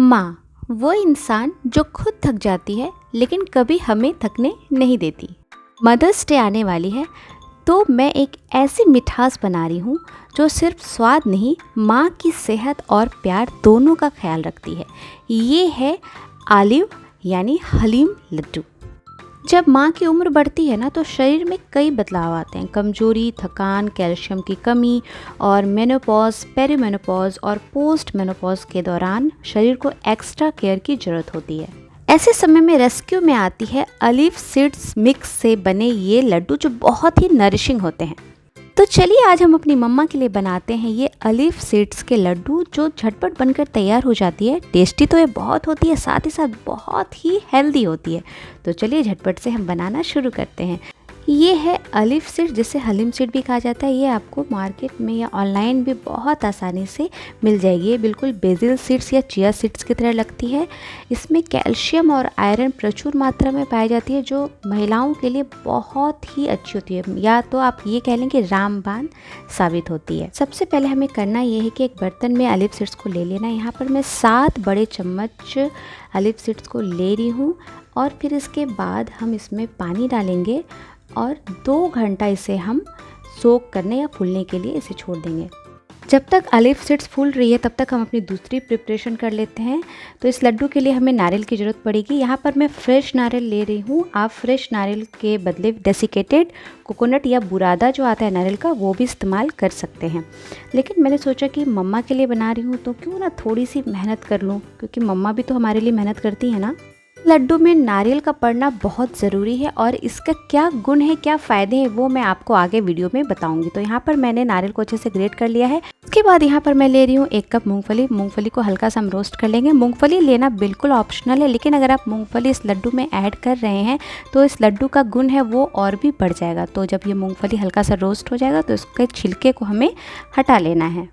माँ वो इंसान जो खुद थक जाती है लेकिन कभी हमें थकने नहीं देती। मदर्स डे आने वाली है तो मैं एक ऐसी मिठास बना रही हूँ जो सिर्फ स्वाद नहीं, माँ की सेहत और प्यार दोनों का ख्याल रखती है। ये है आलिव यानी हलीम लड्डू। जब माँ की उम्र बढ़ती है ना तो शरीर में कई बदलाव आते हैं। कमजोरी, थकान, कैल्शियम की कमी और मेनोपॉज, पेरीमेनोपॉज और पोस्ट मेनोपॉज के दौरान शरीर को एक्स्ट्रा केयर की ज़रूरत होती है। ऐसे समय में रेस्क्यू में आती है अलीफ सीड्स मिक्स से बने ये लड्डू जो बहुत ही नरिशिंग होते हैं। तो चलिए आज हम अपनी मम्मा के लिए बनाते हैं ये अलीफ सीड्स के लड्डू जो झटपट बनकर तैयार हो जाती है। टेस्टी तो ये बहुत होती है, साथ ही साथ बहुत ही हेल्दी होती है। तो चलिए झटपट से हम बनाना शुरू करते हैं। ये है अलीफ सीड, जिसे हलीम सीड भी कहा जाता है। ये आपको मार्केट में या ऑनलाइन भी बहुत आसानी से मिल जाएगी। ये बिल्कुल बेसिल सीड्स या चिया सीड्स की तरह लगती है। इसमें कैल्शियम और आयरन प्रचुर मात्रा में पाई जाती है जो महिलाओं के लिए बहुत ही अच्छी होती है, या तो आप ये कह लें कि रामबाण साबित होती है। सबसे पहले हमें करना ये है कि एक बर्तन में अलीफ सीड्स को ले लेना है। यहाँ पर मैं 7 बड़े चम्मच अलीफ सीड्स को ले रही हूँ और फिर इसके बाद हम इसमें पानी डालेंगे और 2 घंटा इसे हम सोक करने या फूलने के लिए इसे छोड़ देंगे। जब तक अलीफ सीड्स फूल रही है तब तक हम अपनी दूसरी प्रिपरेशन कर लेते हैं। तो इस लड्डू के लिए हमें नारियल की ज़रूरत पड़ेगी। यहाँ पर मैं फ्रेश नारियल ले रही हूँ। आप फ्रेश नारियल के बदले डेसिकेटेड कोकोनट या बुरादा जो आता है नारियल का, वो भी इस्तेमाल कर सकते हैं। लेकिन मैंने सोचा कि मम्मा के लिए बना रही हूँ तो क्यों ना थोड़ी सी मेहनत कर लूँ, क्योंकि मम्मा भी तो हमारे लिए मेहनत करती है ना। लड्डू में नारियल का पड़ना बहुत ज़रूरी है और इसका क्या गुण है, क्या फ़ायदे हैं, वो मैं आपको आगे वीडियो में बताऊंगी। तो यहाँ पर मैंने नारियल को अच्छे से ग्रेट कर लिया है। उसके बाद यहाँ पर मैं ले रही हूँ 1 कप मूंगफली। मूंगफली को हल्का सा हम रोस्ट कर लेंगे। मूंगफली लेना बिल्कुल ऑप्शनल है, लेकिन अगर आप मूंगफली इस लड्डू में ऐड कर रहे हैं तो इस लड्डू का गुण है वो और भी बढ़ जाएगा। तो जब ये मूँगफली हल्का सा रोस्ट हो जाएगा तो इसके छिलके को हमें हटा लेना है।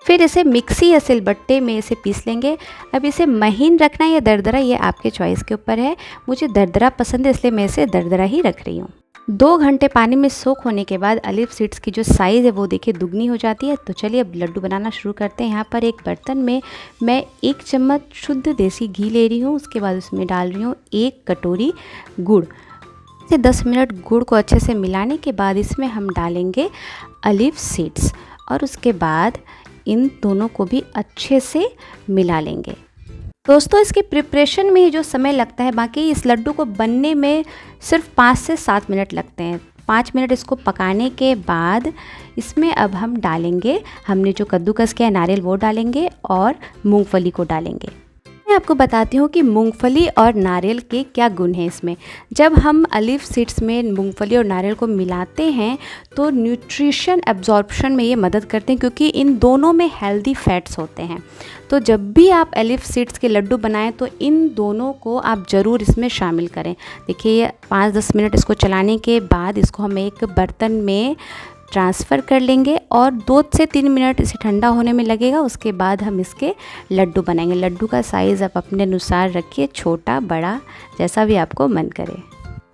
फिर इसे मिक्सी या सिलबट्टे में इसे पीस लेंगे। अब इसे महीन रखना या दरदरा, ये आपके चॉइस के ऊपर है। मुझे दरदरा पसंद है इसलिए मैं इसे दरदरा ही रख रही हूँ। 2 घंटे पानी में सोख होने के बाद अलीफ सीड्स की जो साइज़ है वो देखिए दुगनी हो जाती है। तो चलिए अब लड्डू बनाना शुरू करते हैं। यहाँ पर एक बर्तन में मैं 1 चम्मच शुद्ध देसी घी ले रही हूँ। उसके बाद उसमें डाल रही हूँ 1 कटोरी गुड़। 10 मिनट गुड़ को अच्छे से मिलाने के बाद इसमें हम डालेंगे अलीफ सीड्स और उसके बाद इन दोनों को भी अच्छे से मिला लेंगे। दोस्तों इसकी प्रिपरेशन में ही जो समय लगता है, बाकी इस लड्डू को बनने में सिर्फ 5 से 7 मिनट लगते हैं। 5 मिनट इसको पकाने के बाद इसमें अब हम डालेंगे, हमने जो कद्दूकस किया नारियल वो डालेंगे और मूंगफली को डालेंगे। मैं आपको बताती हूँ कि मूंगफली और नारियल के क्या गुण हैं इसमें। जब हम अलीफ सीड्स में मूंगफली और नारियल को मिलाते हैं तो न्यूट्रिशन एब्जॉर्प्शन में ये मदद करते हैं, क्योंकि इन दोनों में हेल्दी फैट्स होते हैं। तो जब भी आप अलीफ सीड्स के लड्डू बनाएं तो इन दोनों को आप ज़रूर इसमें शामिल करें। देखिए 5-10 मिनट इसको चलाने के बाद इसको हम एक बर्तन में ट्रांसफ़र कर लेंगे और 2 से 3 मिनट इसे ठंडा होने में लगेगा। उसके बाद हम इसके लड्डू बनाएंगे। लड्डू का साइज़ आप अपने अनुसार रखिए, छोटा बड़ा जैसा भी आपको मन करे।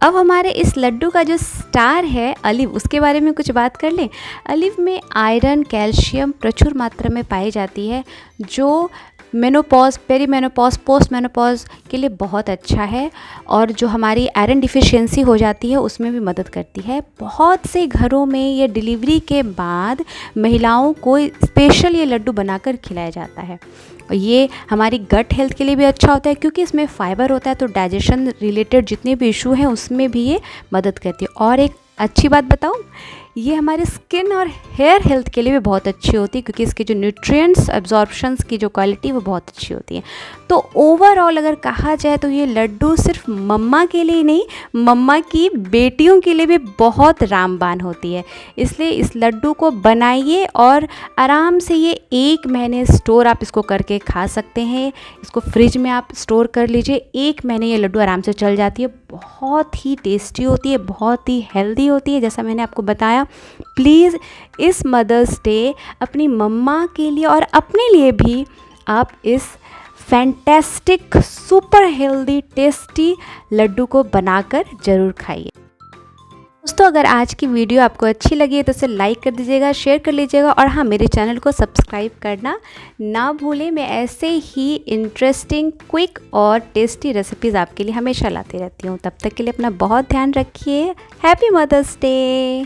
अब हमारे इस लड्डू का जो स्टार है अलीव, उसके बारे में कुछ बात कर लें। अलीव में आयरन, कैल्शियम प्रचुर मात्रा में पाई जाती है जो मेनोपॉज, पेरीमेनोपॉज, पोस्ट मेनोपॉज के लिए बहुत अच्छा है और जो हमारी आयरन डिफिशिएंसी हो जाती है उसमें भी मदद करती है। बहुत से घरों में ये डिलीवरी के बाद महिलाओं को स्पेशल ये लड्डू बनाकर खिलाया जाता है। और ये हमारी गट हेल्थ के लिए भी अच्छा होता है, क्योंकि इसमें फाइबर होता है तो डाइजेशन रिलेटेड जितने भी इशू हैं उसमें भी ये मदद करती है। और एक अच्छी बात बताऊँ, ये हमारे स्किन और हेयर हेल्थ के लिए भी बहुत अच्छी होती है, क्योंकि इसके जो न्यूट्रिएंट्स एब्जॉर्प्शंस की जो क्वालिटी वो बहुत अच्छी होती है। तो ओवरऑल अगर कहा जाए तो ये लड्डू सिर्फ मम्मा के लिए नहीं, मम्मा की बेटियों के लिए भी बहुत रामबाण होती है। इसलिए इस लड्डू को बनाइए और आराम से ये 1 महीने स्टोर आप इसको करके खा सकते हैं। इसको फ्रिज में आप स्टोर कर लीजिए, 1 महीने ये लड्डू आराम से चल जाती है। बहुत ही टेस्टी होती है, बहुत ही हेल्दी होती है, जैसा मैंने आपको बताया। प्लीज़ इस मदर्स डे अपनी मम्मा के लिए और अपने लिए भी आप इस fantastic super healthy tasty laddoo को बनाकर ज़रूर खाइए। दोस्तों अगर आज की वीडियो आपको अच्छी लगी है तो इसे लाइक कर दीजिएगा, शेयर कर लीजिएगा और हाँ, मेरे चैनल को सब्सक्राइब करना ना भूलें। मैं ऐसे ही इंटरेस्टिंग, क्विक और टेस्टी रेसिपीज़ आपके लिए हमेशा लाती रहती हूँ। तब तक के लिए अपना बहुत ध्यान रखिए। Happy mother's day.